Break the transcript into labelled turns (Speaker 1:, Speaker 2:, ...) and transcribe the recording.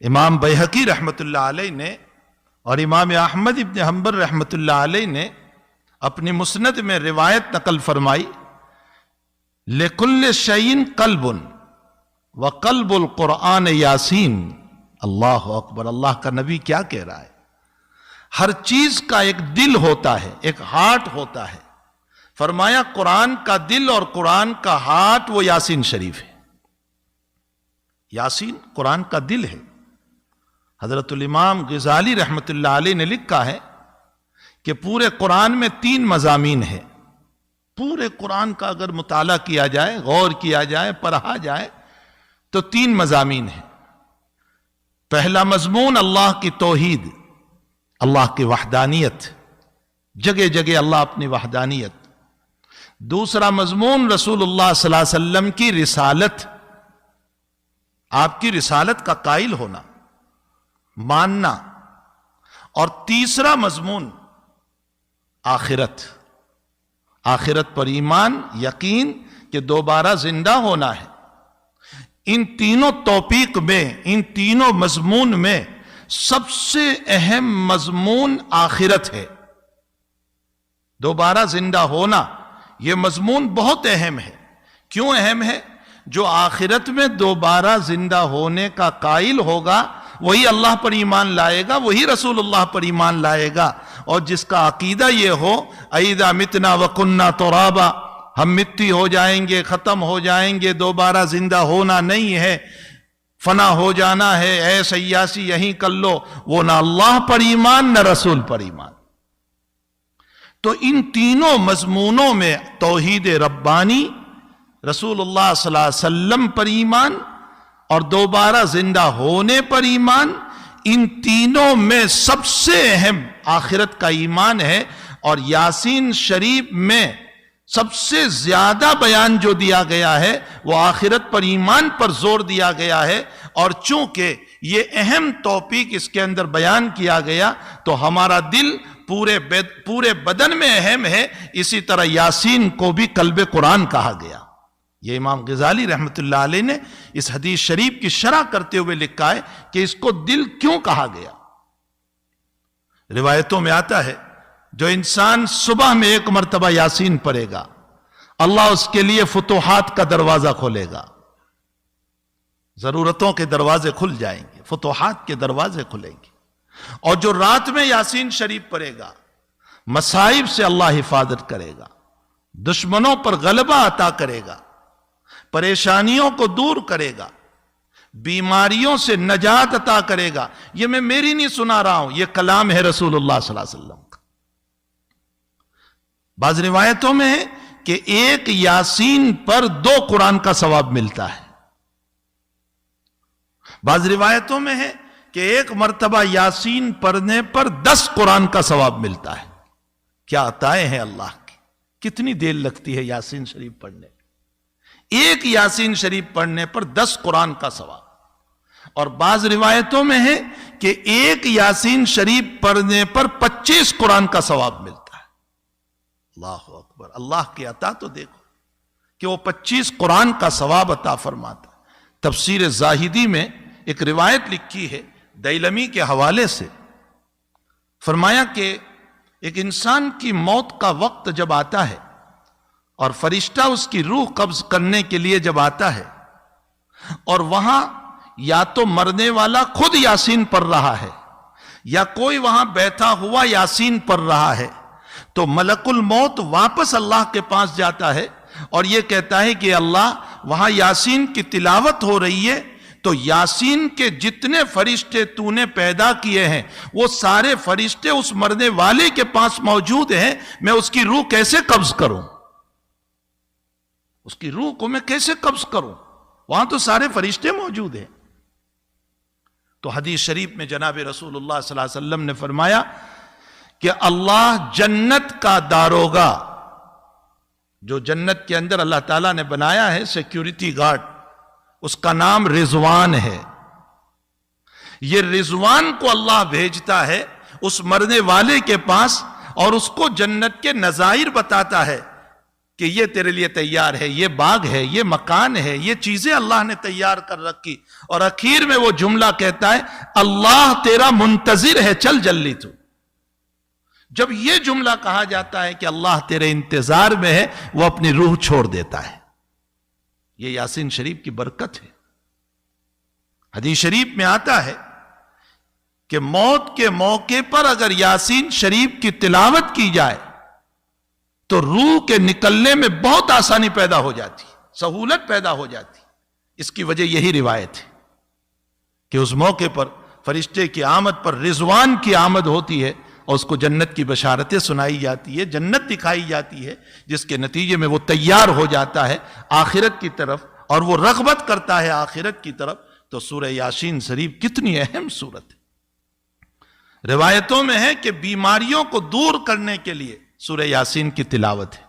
Speaker 1: امام بیہقی رحمۃ اللہ علیہ نے اور امام احمد ابن حنبل رحمۃ اللہ علیہ نے اپنی مسند میں روایت نقل فرمائی، لِكُلِّ شَيْءٍ قَلْبٌ وَقَلْبُ الْقُرْآنِ یاسین۔ اللہ اکبر! اللہ کا نبی کیا کہہ رہا ہے؟ ہر چیز کا ایک دل ہوتا ہے، ایک ہارٹ ہوتا ہے۔ فرمایا قرآن کا دل اور قرآن کا ہارٹ وہ یاسین شریف ہے۔ یاسین قرآن کا دل ہے۔ حضرت الامام غزالی رحمۃ اللہ علیہ نے لکھا ہے کہ پورے قرآن میں 3 مضامین ہیں۔ پورے قرآن کا اگر مطالعہ کیا جائے، غور کیا جائے، پڑھا جائے تو 3 مضامین ہیں۔ پہلا مضمون اللہ کی توحید، اللہ کی وحدانیت، جگہ جگہ اللہ اپنی وحدانیت۔ دوسرا مضمون رسول اللہ صلی اللہ علیہ وسلم کی رسالت، آپ کی رسالت کا قائل ہونا، ماننا۔ اور تیسرا مضمون آخرت، آخرت پر ایمان، یقین کہ دوبارہ زندہ ہونا ہے۔ ان تینوں توپیق میں، ان تینوں مضمون میں سب سے اہم مضمون آخرت ہے۔ دوبارہ زندہ ہونا یہ مضمون بہت اہم ہے۔ کیوں اہم ہے؟ جو آخرت میں دوبارہ زندہ ہونے کا قائل ہوگا وہی اللہ پر ایمان لائے گا، وہی رسول اللہ پر ایمان لائے گا۔ اور جس کا عقیدہ یہ ہو اَإِذَا مِتْنَا وَكُنَّا تُرَابًا، ہم مٹی ہو جائیں گے، ختم ہو جائیں گے، دوبارہ زندہ ہونا نہیں ہے، فنا ہو جانا ہے، اے سیاسی یہیں کر لو، وہ نہ اللہ پر ایمان نہ رسول پر ایمان۔ تو ان تینوں مضمونوں میں توحید ربانی، رسول اللہ صلی اللہ علیہ وسلم پر ایمان اور دوبارہ زندہ ہونے پر ایمان، ان تینوں میں سب سے اہم آخرت کا ایمان ہے۔ اور یاسین شریف میں سب سے زیادہ بیان جو دیا گیا ہے وہ آخرت پر ایمان پر زور دیا گیا ہے۔ اور چونکہ یہ اہم توپیق اس کے اندر بیان کیا گیا تو ہمارا دل پورے بدن میں اہم ہے، اسی طرح یاسین کو بھی قلب قرآن کہا گیا۔ یہ امام غزالی رحمۃ اللہ علیہ نے اس حدیث شریف کی شرح کرتے ہوئے لکھا ہے کہ اس کو دل کیوں کہا گیا۔ روایتوں میں آتا ہے جو انسان صبح میں 1 مرتبہ یاسین پڑھے گا، اللہ اس کے لیے فتوحات کا دروازہ کھولے گا، ضرورتوں کے دروازے کھل جائیں گے، فتوحات کے دروازے کھلیں گے۔ اور جو رات میں یاسین شریف پڑھے گا، مصائب سے اللہ حفاظت کرے گا، دشمنوں پر غلبہ عطا کرے گا، پریشانیوں کو دور کرے گا، بیماریوں سے نجات عطا کرے گا۔ یہ میں میری نہیں سنا رہا ہوں، یہ کلام ہے رسول اللہ صلی اللہ علیہ وسلم کا۔ بعض روایتوں میں ہے کہ 1 یاسین پر 2 قرآن کا ثواب ملتا ہے۔ بعض روایتوں میں ہے کہ 1 مرتبہ یاسین پڑھنے پر 10 قرآن کا ثواب ملتا ہے۔ کیا عطائیں ہیں اللہ کی! کتنی دیر لگتی ہے یاسین شریف پڑھنے؟ 1 یاسین شریف پڑھنے پر 10 قرآن کا ثواب۔ اور بعض روایتوں میں ہے کہ 1 یاسین شریف پڑھنے پر 25 قرآن کا ثواب ملتا ہے۔ اللہ اکبر! اللہ کی عطا تو دیکھو کہ وہ 25 قرآن کا ثواب عطا فرماتا ہے۔ تفسیر زاہدی میں ایک روایت لکھی ہے دیلمی کے حوالے سے، فرمایا کہ ایک انسان کی موت کا وقت جب آتا ہے اور فرشتہ اس کی روح قبض کرنے کے لیے جب آتا ہے، اور وہاں یا تو مرنے والا خود یاسین پڑھ رہا ہے یا کوئی وہاں بیٹھا ہوا یاسین پڑھ رہا ہے، تو ملک الموت واپس اللہ کے پاس جاتا ہے اور یہ کہتا ہے کہ اللہ، وہاں یاسین کی تلاوت ہو رہی ہے، تو یاسین کے جتنے فرشتے تو نے پیدا کیے ہیں وہ سارے فرشتے اس مرنے والے کے پاس موجود ہیں، میں اس کی روح کیسے قبض کروں؟ اس کی روح کو میں کیسے قبض کروں؟ وہاں تو سارے فرشتے موجود ہیں۔ تو حدیث شریف میں جناب رسول اللہ صلی اللہ علیہ وسلم نے فرمایا کہ اللہ جنت کا داروغہ، جو جنت کے اندر اللہ تعالیٰ نے بنایا ہے سیکیورٹی گارڈ، اس کا نام رضوان ہے۔ یہ رضوان کو اللہ بھیجتا ہے اس مرنے والے کے پاس اور اس کو جنت کے نظائر بتاتا ہے کہ یہ تیرے لیے تیار ہے، یہ باغ ہے، یہ مکان ہے، یہ چیزیں اللہ نے تیار کر رکھی، اور اخیر میں وہ جملہ کہتا ہے اللہ تیرا منتظر ہے، چل جلدی تو۔ جب یہ جملہ کہا جاتا ہے کہ اللہ تیرے انتظار میں ہے، وہ اپنی روح چھوڑ دیتا ہے۔ یہ یاسین شریف کی برکت ہے۔ حدیث شریف میں آتا ہے کہ موت کے موقع پر اگر یاسین شریف کی تلاوت کی جائے تو روح کے نکلنے میں بہت آسانی پیدا ہو جاتی، سہولت پیدا ہو جاتی۔ اس کی وجہ یہی روایت ہے کہ اس موقع پر فرشتے کی آمد پر رضوان کی آمد ہوتی ہے، اور اس کو جنت کی بشارتیں سنائی جاتی ہے، جنت دکھائی جاتی ہے، جس کے نتیجے میں وہ تیار ہو جاتا ہے آخرت کی طرف، اور وہ رغبت کرتا ہے آخرت کی طرف۔ تو سورہ یاسین شریف کتنی اہم سورت ہے۔ روایتوں میں ہے کہ بیماریوں کو دور کرنے کے لیے سورہ یاسین کی تلاوت ہے۔